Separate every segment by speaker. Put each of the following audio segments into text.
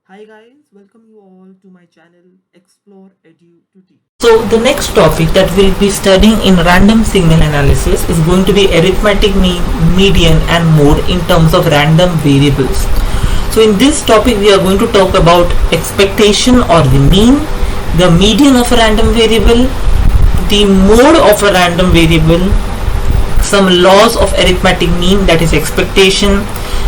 Speaker 1: Hi guys, welcome you all to my channel Explore Edu to Teach.
Speaker 2: So the next topic that we'll be studying in random signal analysis is going to be arithmetic mean, median and mode in terms of random variables. So in this topic we are going to talk about expectation or the mean, the median of a random variable, the mode of a random variable, some laws of arithmetic mean, that is expectation.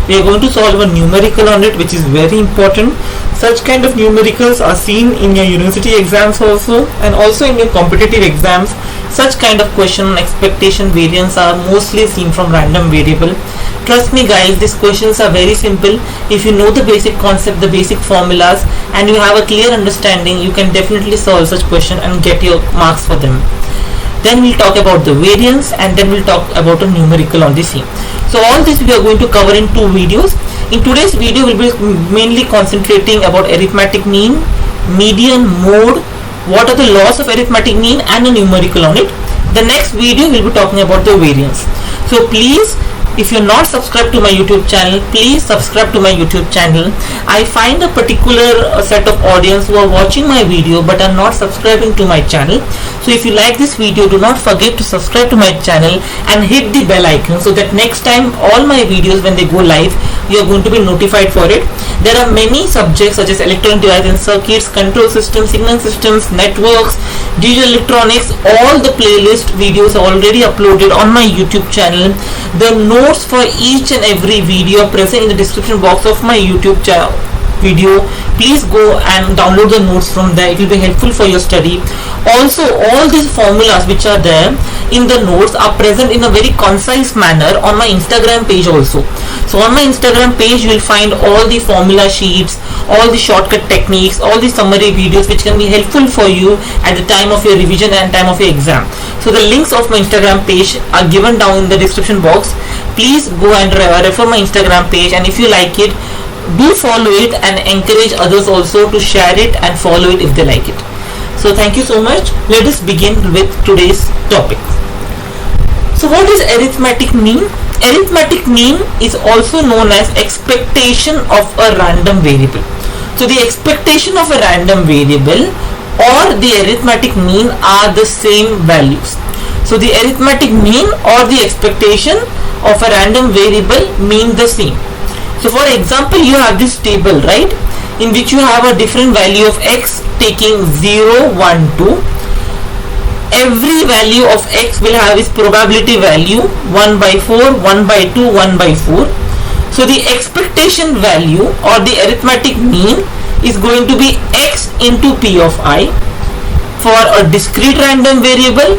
Speaker 2: We are going to solve a numerical on it, which is very important. Such kind of numericals are seen in your university exams also, and also in your competitive exams. Such kind of question on expectation variance are mostly seen from random variable. Trust me guys, these questions are very simple. If you know the basic concept, the basic formulas, and you have a clear understanding, you can definitely solve such question and get your marks for them. Then we'll talk about the variance, and then we'll talk about a numerical on the same. So all this we are going to cover in two videos. In today's video we'll be mainly concentrating about arithmetic mean, median, mode, what are the laws of arithmetic mean, and a numerical on it. The next video we'll be talking about the variance. So please, if you're not subscribed to my YouTube channel, please subscribe to my YouTube channel. I find a particular set of audience who are watching my video but are not subscribing to my channel. So if you like this video, do not forget to subscribe to my channel and hit the bell icon so that next time all my videos when they go live, you are going to be notified for it. There are many subjects such as electronic devices and circuits, control systems, signal systems, networks, digital electronics. All the playlist videos are already uploaded on my YouTube channel. The notes for each and every video are present in the description box of my YouTube channel video. Please go and download the notes from there. It will be helpful for your study. Also, all these formulas which are there in the notes are present in a very concise manner on my Instagram page also. So on my Instagram page you will find all the formula sheets, all the shortcut techniques, all the summary videos which can be helpful for you at the time of your revision and time of your exam. So the links of my Instagram page are given down in the description box. Please go and refer my Instagram page, and if you like it, do follow it and encourage others also to share it and follow it if they like it. So thank you so much. Let us begin with today's topic. So what is arithmetic mean? Arithmetic mean is also known as expectation of a random variable. So the expectation of a random variable or the arithmetic mean are the same values. So the arithmetic mean or the expectation of a random variable mean the same. So for example, you have this table, right, in which you have a different value of x taking 0, 1, 2. Every value of x will have its probability value 1 by 4, 1 by 2, 1 by 4. So the expectation value or the arithmetic mean is going to be x into p of I for a discrete random variable,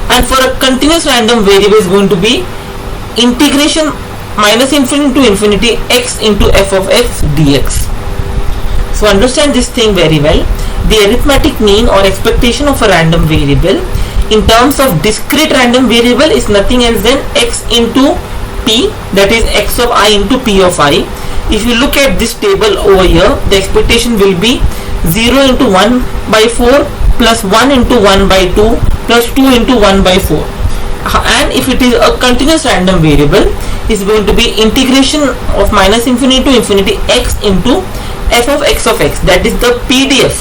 Speaker 2: and for a continuous random variable is going to be integration minus infinity to infinity x into f of x dx. So understand this thing very well. The arithmetic mean or expectation of a random variable in terms of discrete random variable is nothing else than x into p, that is x of I into p of I. If you look at this table over here, the expectation will be 0 into 1 by 4 plus 1 into 1 by 2 plus 2 into 1 by 4. And if it is a continuous random variable, is going to be integration of minus infinity to infinity x into f of x, that is the PDF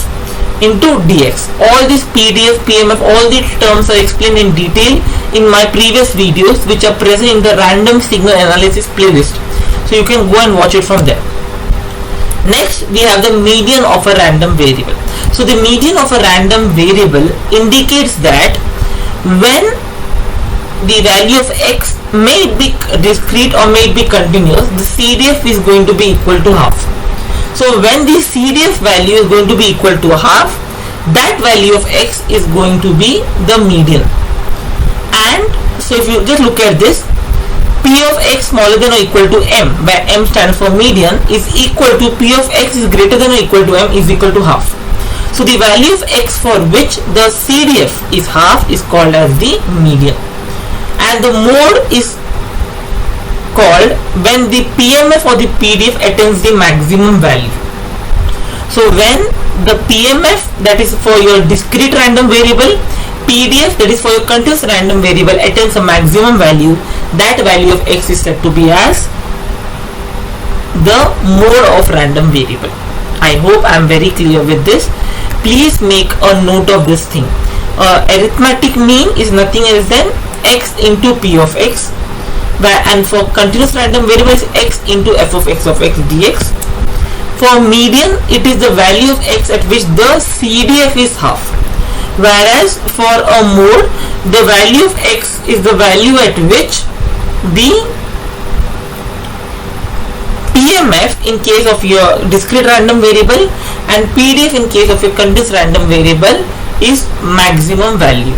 Speaker 2: into dx. All this PDF, PMF, all the terms are explained in detail in my previous videos which are present in the random signal analysis playlist. So you can go and watch it from there. Next we have the median of a random variable. So the median of a random variable indicates that when the value of x may be discrete or may be continuous, the CDF is going to be equal to half. So when the CDF value is going to be equal to half, that value of x is going to be the median. And so if you just look at this, p of x smaller than or equal to m, where m stands for median, is equal to p of x is greater than or equal to m is equal to half. So the value of x for which the CDF is half is called as the median. And the mode is called when the PMF or the PDF attains the maximum value. So when the PMF, that is for your discrete random variable, PDF, that is for your continuous random variable, attains a maximum value, that value of x is said to be as the mode of random variable. I hope I am very clear with this. Please make a note of this thing. Arithmetic mean is nothing else than x into p of x, and for continuous random variable is x into f of x dx. For median, it is the value of x at which the CDF is half, whereas for a mode, the value of x is the value at which the PMF in case of your discrete random variable and PDF in case of your continuous random variable is maximum value.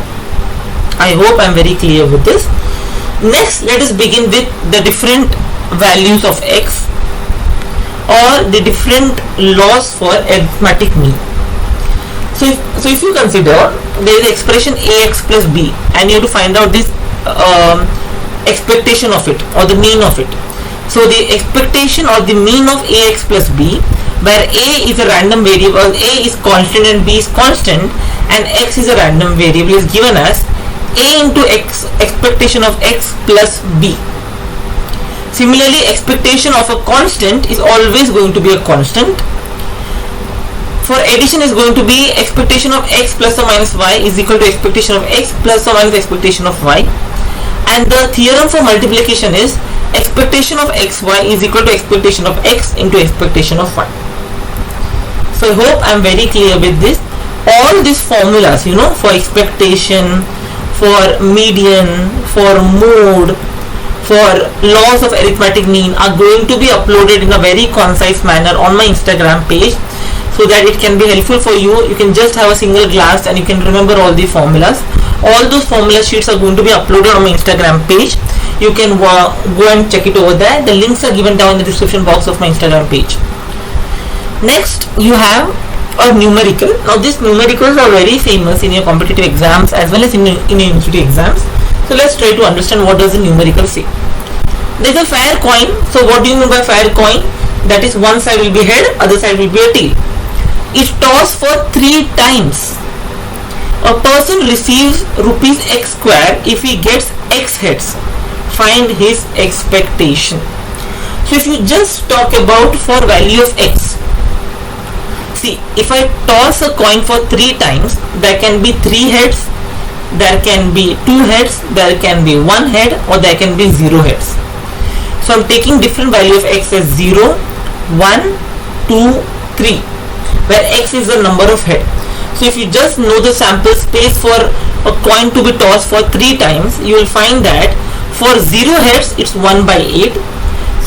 Speaker 2: I hope I am very clear with this. Next, let us begin with the different values of x, or the different laws for arithmetic mean. So if you consider there is expression ax plus b, and you have to find out this expectation of it or the mean of it. So the expectation or the mean of ax plus b, where a is a random variable, a is constant and b is constant, and x is a random variable, is given as a into x, expectation of x plus b. Similarly, expectation of a constant is always going to be a constant. For addition is going to be expectation of x plus or minus y is equal to expectation of x plus or minus expectation of y. And the theorem for multiplication is expectation of xy is equal to expectation of x into expectation of y. So I hope I am very clear with this. All these formulas, for expectation, for median, for mode, for laws of arithmetic mean are going to be uploaded in a very concise manner on my Instagram page, so that it can be helpful for you. You can just have a single glance and you can remember all the formulas. All those formula sheets are going to be uploaded on my Instagram page. You can go and check it over there. The links are given down in the description box of my Instagram page. Next, you have a numerical. Now these numericals are very famous in your competitive exams as well as in your university exams. So let's try to understand what does the numerical say. There is a fair coin. So what do you mean by fair coin? That is, one side will be head, other side will be a tail. It's tossed for 3 times. A person receives rupees x square if he gets x heads. Find his expectation. So if you just talk about for value of x, see, if I toss a coin for 3 times, there can be 3 heads, there can be 2 heads, there can be 1 head, or there can be 0 heads. So I'm taking different value of x as 0, 1, 2, 3, where x is the number of head. So if you just know the sample space for a coin to be tossed for 3 times, you will find that for 0 heads it's 1 by 8,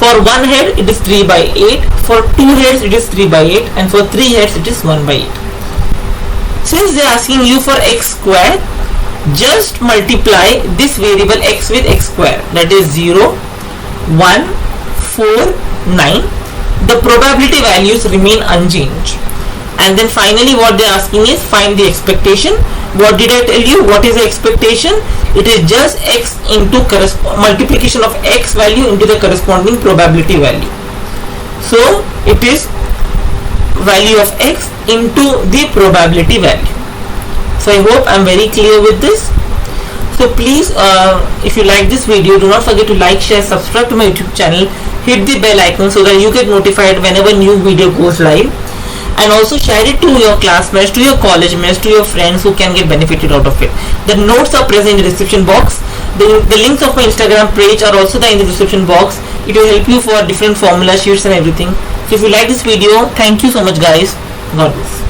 Speaker 2: for 1 head it is 3 by 8, for 2 heads it is 3 by 8, and for 3 heads it is 1 by 8. Since they are asking you for x square, just multiply this variable x with x square, that is 0, 1, 4, 9. The probability values remain unchanged. And then finally what they are asking is find the expectation. What did I tell you? What is the expectation? It is just x into multiplication of x value into the corresponding probability value. So it is value of x into the probability value. So I hope I am very clear with this. So please, if you like this video, do not forget to like, share, subscribe to my YouTube channel, hit the bell icon so that you get notified whenever new video goes live, and also share it to your classmates, to your college mates, to your friends who can get benefited out of it. The notes are present in the description box. The links of my Instagram page are also there in the description box. It will help you for different formula sheets and everything. So if you like this video, thank you so much guys. God bless.